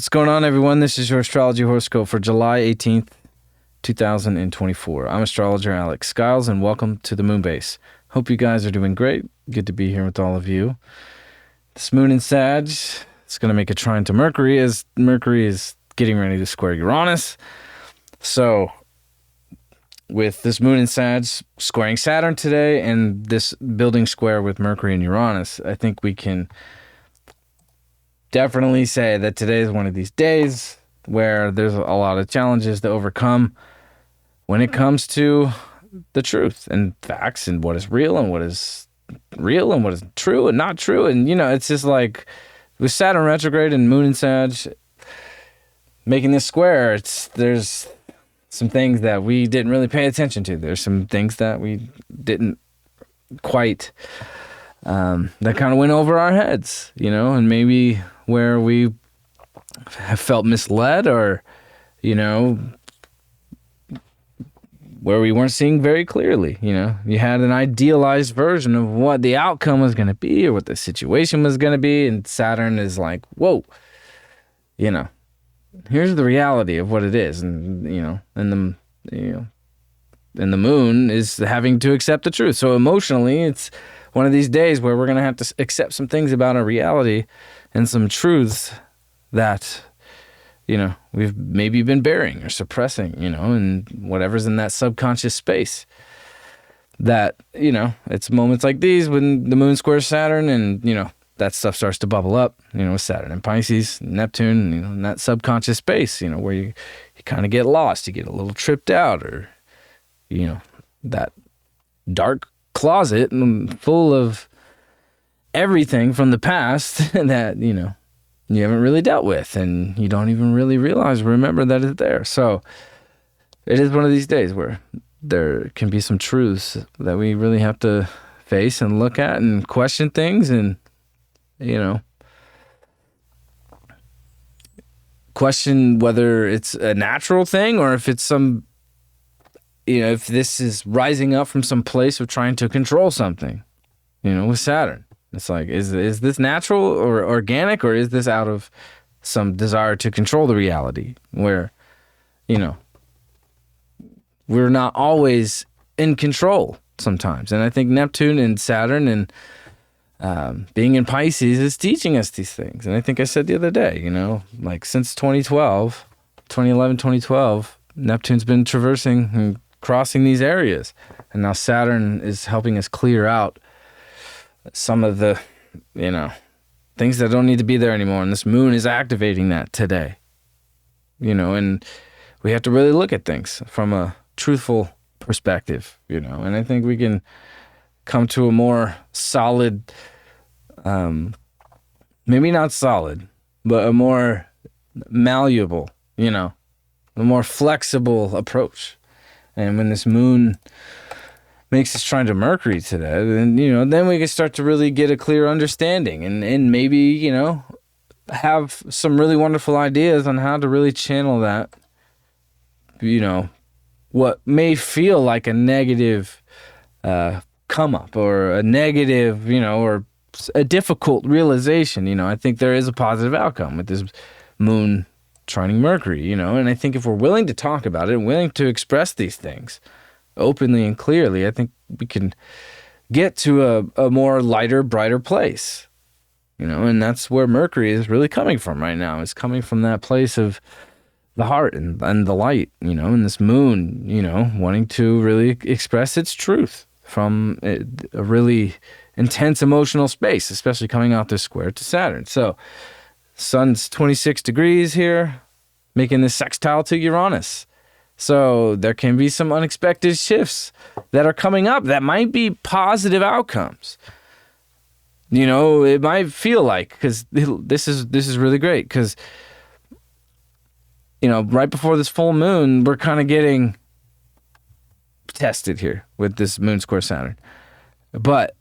What's going on, everyone? This is your Astrology Horoscope for July 18th, 2024. I'm astrologer Alex Skyles, and welcome to the Moon Base. Hope you guys are doing great. Good to be here with all of you. This moon in Sag, it's going to make a trine to Mercury as Mercury is getting ready to square Uranus. So, with this moon in Sag squaring Saturn today and this building square with Mercury and Uranus, I think we can definitely say that today is one of these days where there's a lot of challenges to overcome when it comes to the truth and facts and what is real and what is true and not true. And, it's just like with Saturn retrograde and moon in Sag making this square, there's some things that we didn't really pay attention to. There's some things that we didn't quite, that kind of went over our heads, and maybe where we have felt misled or, where we weren't seeing very clearly. You had an idealized version of what the outcome was going to be or what the situation was going to be. And Saturn is like, whoa, here's the reality of what it is. And, and the moon is having to accept the truth. So emotionally, it's one of these days where we're going to have to accept some things about our reality and some truths that, we've maybe been burying or suppressing, and whatever's in that subconscious space. That, it's moments like these when the moon squares Saturn and, that stuff starts to bubble up, with Saturn and Pisces, Neptune, in that subconscious space, where you kind of get lost, you get a little tripped out or, that dark closet full of everything from the past that, you haven't really dealt with and you don't even really remember that it's there. So it is one of these days where there can be some truths that we really have to face and look at and question things and, question whether it's a natural thing or if it's some, if this is rising up from some place of trying to control something, with Saturn. It's like, is this natural or organic, or is this out of some desire to control the reality where, we're not always in control sometimes. And I think Neptune and Saturn and being in Pisces is teaching us these things. And I think I said the other day, like since 2011, 2012, Neptune's been traversing and crossing these areas. And now Saturn is helping us clear out some of the, things that don't need to be there anymore. And this moon is activating that today, and we have to really look at things from a truthful perspective, and I think we can come to a more solid, maybe not solid, but a more malleable, a more flexible approach. And when this moon makes us trine to Mercury today, then, then we can start to really get a clear understanding and maybe, have some really wonderful ideas on how to really channel that, what may feel like a negative come up or a negative, or a difficult realization. I think there is a positive outcome with this moon trining Mercury, and I think if we're willing to talk about it and willing to express these things openly and clearly, I think we can get to a more lighter, brighter place, and that's where Mercury is really coming from right now. It's coming from that place of the heart and the light, and this moon, wanting to really express its truth from a really intense emotional space, especially coming out this square to Saturn. So Sun's 26 degrees here, making this sextile to Uranus. So there can be some unexpected shifts that are coming up that might be positive outcomes. It might feel like, because this is really great, because, right before this full moon, we're kind of getting tested here with this moon square Saturn. But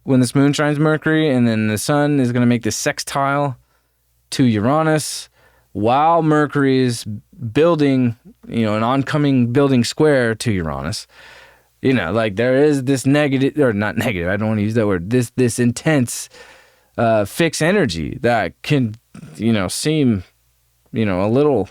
when this moon trines Mercury and then the sun is going to make this sextile to Uranus, while Mercury is building, an oncoming building square to Uranus, there is this negative, or not negative, I don't want to use that word, this intense fixed energy that can, seem a little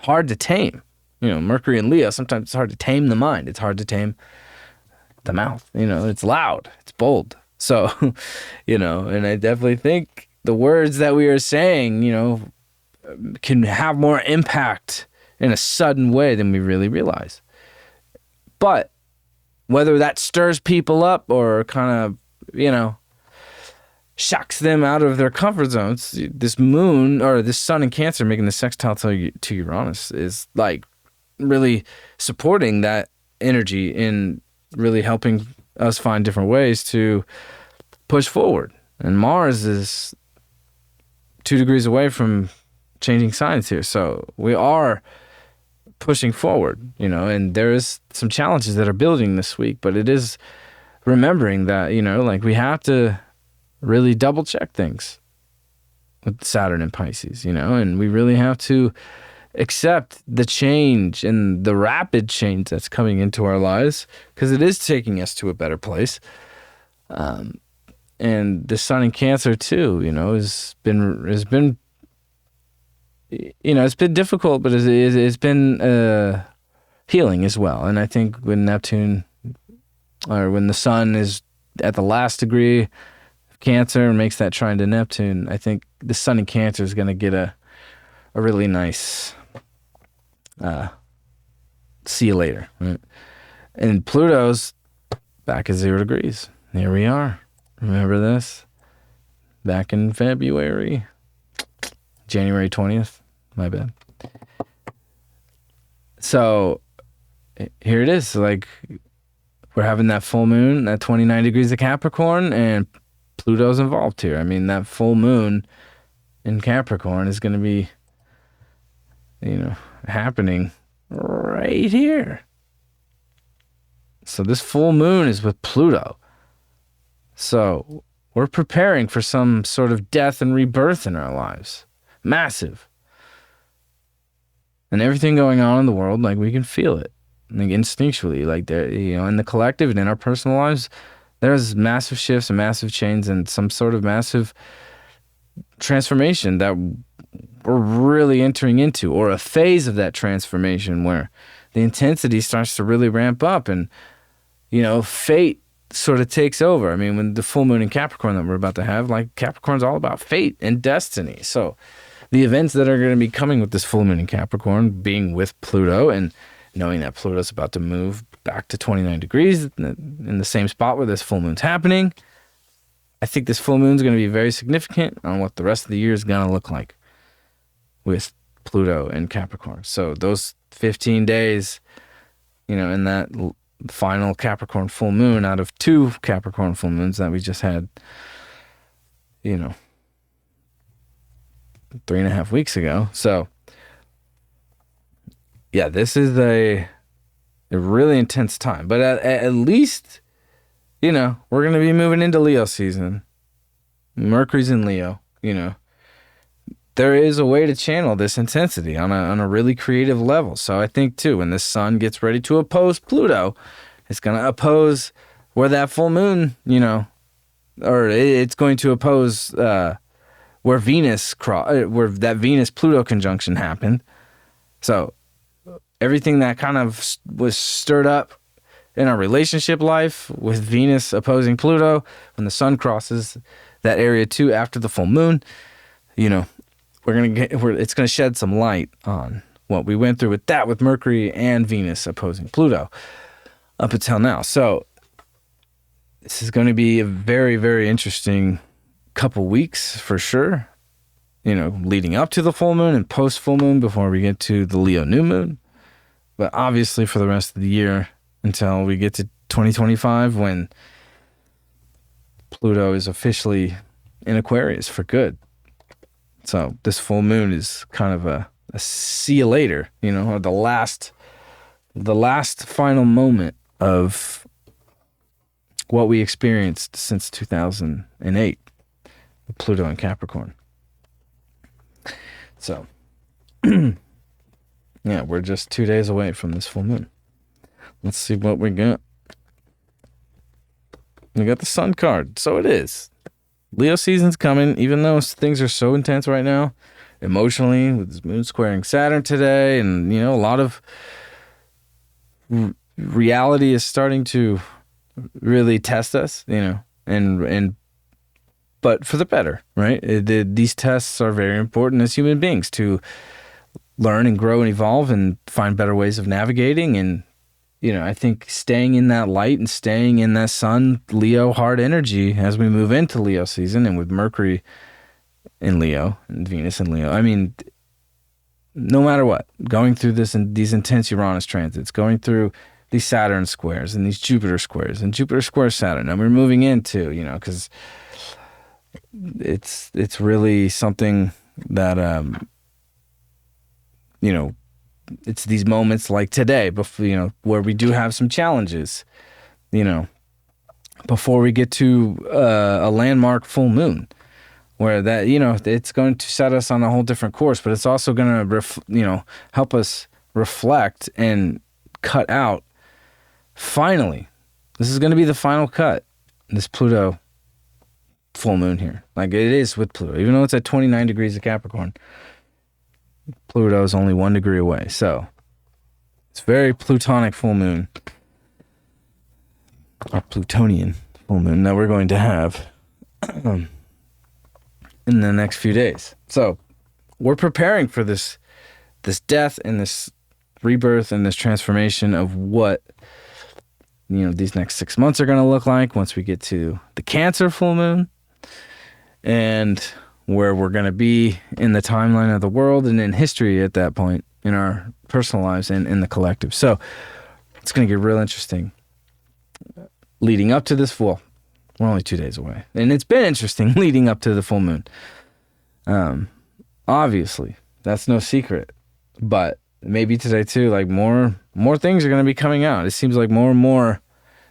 hard to tame. Mercury and Leo, sometimes it's hard to tame the mind. It's hard to tame the mouth. It's loud, it's bold. So, and I definitely think the words that we are saying, can have more impact in a sudden way than we really realize. But whether that stirs people up or kind of, shocks them out of their comfort zones, this moon or this sun in Cancer making the sextile to Uranus is like really supporting that energy in really helping us find different ways to push forward. And Mars is 2 degrees away from changing signs here. So we are pushing forward, and there is some challenges that are building this week, but it is remembering that, we have to really double check things with Saturn and Pisces, and we really have to accept the change and the rapid change that's coming into our lives, because it is taking us to a better place. And the sun in Cancer too, has been it's been difficult, but it's been healing as well. And I think when Neptune, or when the sun is at the last degree of Cancer and makes that trine to Neptune, I think the sun in Cancer is going to get a really nice see you later. Right? And Pluto's back at 0 degrees. Here we are. Remember this? Back in February. January 20th. My bad. So here it is. Like, we're having that full moon at 29 degrees of Capricorn, and Pluto's involved here. I mean, that full moon in Capricorn is going to be, happening right here. So this full moon is with Pluto. So we're preparing for some sort of death and rebirth in our lives. Massive. And everything going on in the world, like, we can feel it, like, instinctually, like, there, in the collective and in our personal lives, there's massive shifts and massive change and some sort of massive transformation that we're really entering into, or a phase of that transformation where the intensity starts to really ramp up and, fate sort of takes over. I mean, when the full moon in Capricorn that we're about to have, like, Capricorn's all about fate and destiny. So the events that are going to be coming with this full moon in Capricorn, being with Pluto and knowing that Pluto's about to move back to 29 degrees in the same spot where this full moon's happening, I think this full moon's going to be very significant on what the rest of the year is going to look like with Pluto and Capricorn. So those 15 days, in that final Capricorn full moon out of 2 Capricorn full moons that we just had, 3.5 weeks ago. So yeah, this is a really intense time, but at least, we're going to be moving into Leo season. Mercury's in Leo, there is a way to channel this intensity on a really creative level. So I think too, when the sun gets ready to oppose Pluto, it's going to oppose where that full moon, or it's going to oppose where where that Venus-Pluto conjunction happened. So everything that kind of was stirred up in our relationship life with Venus opposing Pluto, when the sun crosses that area too after the full moon, it's going to shed some light on what we went through with Mercury and Venus opposing Pluto up until now. So this is going to be a very, very interesting couple weeks for sure, leading up to the full moon and post full moon before we get to the Leo new moon. But obviously for the rest of the year until we get to 2025, when Pluto is officially in Aquarius for good. So this full moon is kind of a see you later, or the last final moment of what we experienced since 2008 with Pluto and Capricorn. So, yeah, we're just 2 days away from this full moon. Let's see what we got. We got the Sun card. So it is. Leo season's coming, even though things are so intense right now. emotionally with this moon squaring Saturn today, and a lot of reality is starting to really test us, and but for the better, right? These tests are very important as human beings to learn and grow and evolve and find better ways of navigating. And I think staying in that light and staying in that Sun Leo hard energy as we move into Leo season, and with Mercury in Leo and Venus in Leo, I mean, no matter what, going through these intense Uranus transits, going through these Saturn squares and these Jupiter squares and Jupiter squares Saturn, and we're moving into, because it's really something that it's these moments like today, before, where we do have some challenges, before we get to a landmark full moon, where that, it's going to set us on a whole different course, but it's also going to, help us reflect and cut out. Finally, this is going to be the final cut, this Pluto full moon here. Like it is with Pluto, even though it's at 29 degrees of Capricorn, Pluto is only 1 degree away. So it's very Plutonic full moon, or Plutonian full moon that we're going to have in the next few days. So we're preparing for this death and this rebirth and this transformation of what these next 6 months are going to look like once we get to the Cancer full moon, and where we're going to be in the timeline of the world and in history at that point, in our personal lives and in the collective. So it's going to get real interesting leading up to this full. We're only 2 days away, and it's been interesting leading up to the full moon. Obviously, that's no secret, but maybe today too, like more things are going to be coming out. It seems like more and more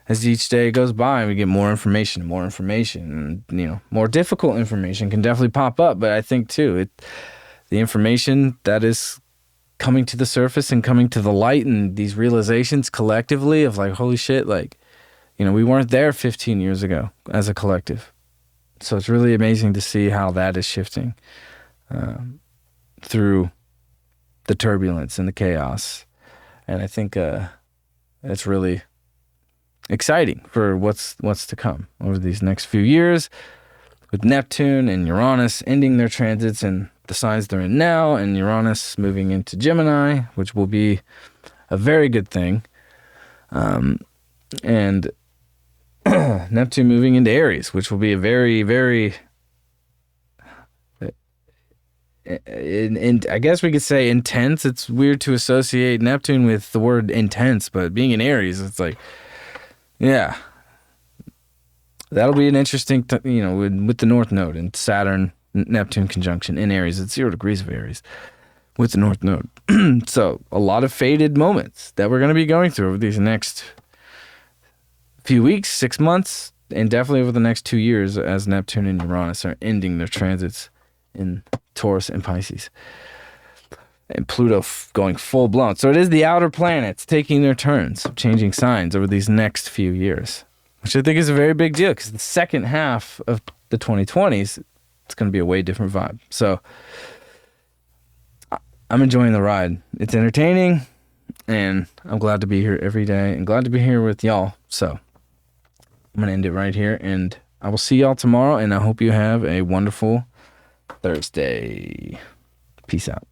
as each day goes by, we get more information, and more difficult information can definitely pop up. But I think too, the information that is coming to the surface and coming to the light, and these realizations collectively of like, holy shit, like, we weren't there 15 years ago as a collective. So it's really amazing to see how that is shifting through the turbulence and the chaos. And I think it's really exciting for what's to come over these next few years, with Neptune and Uranus ending their transits in the signs they're in now, and Uranus moving into Gemini, which will be a very good thing, and Neptune moving into Aries, which will be a very, very, I guess we could say intense. It's weird to associate Neptune with the word intense, but being in Aries, it's like, yeah, that'll be an interesting, with the North Node and Saturn, Neptune conjunction in Aries. It's 0 degrees of Aries with the North Node. So a lot of fated moments that we're going to be going through over these next few weeks, 6 months, and definitely over the next 2 years, as Neptune and Uranus are ending their transits in Taurus and Pisces, and Pluto going full blown. So it is the outer planets taking their turns, changing signs over these next few years, which I think is a very big deal, because the second half of the 2020s, it's going to be a way different vibe. So I'm enjoying the ride. It's entertaining, and I'm glad to be here every day and glad to be here with y'all. So I'm going to end it right here, and I will see y'all tomorrow, and I hope you have a wonderful Thursday. Peace out.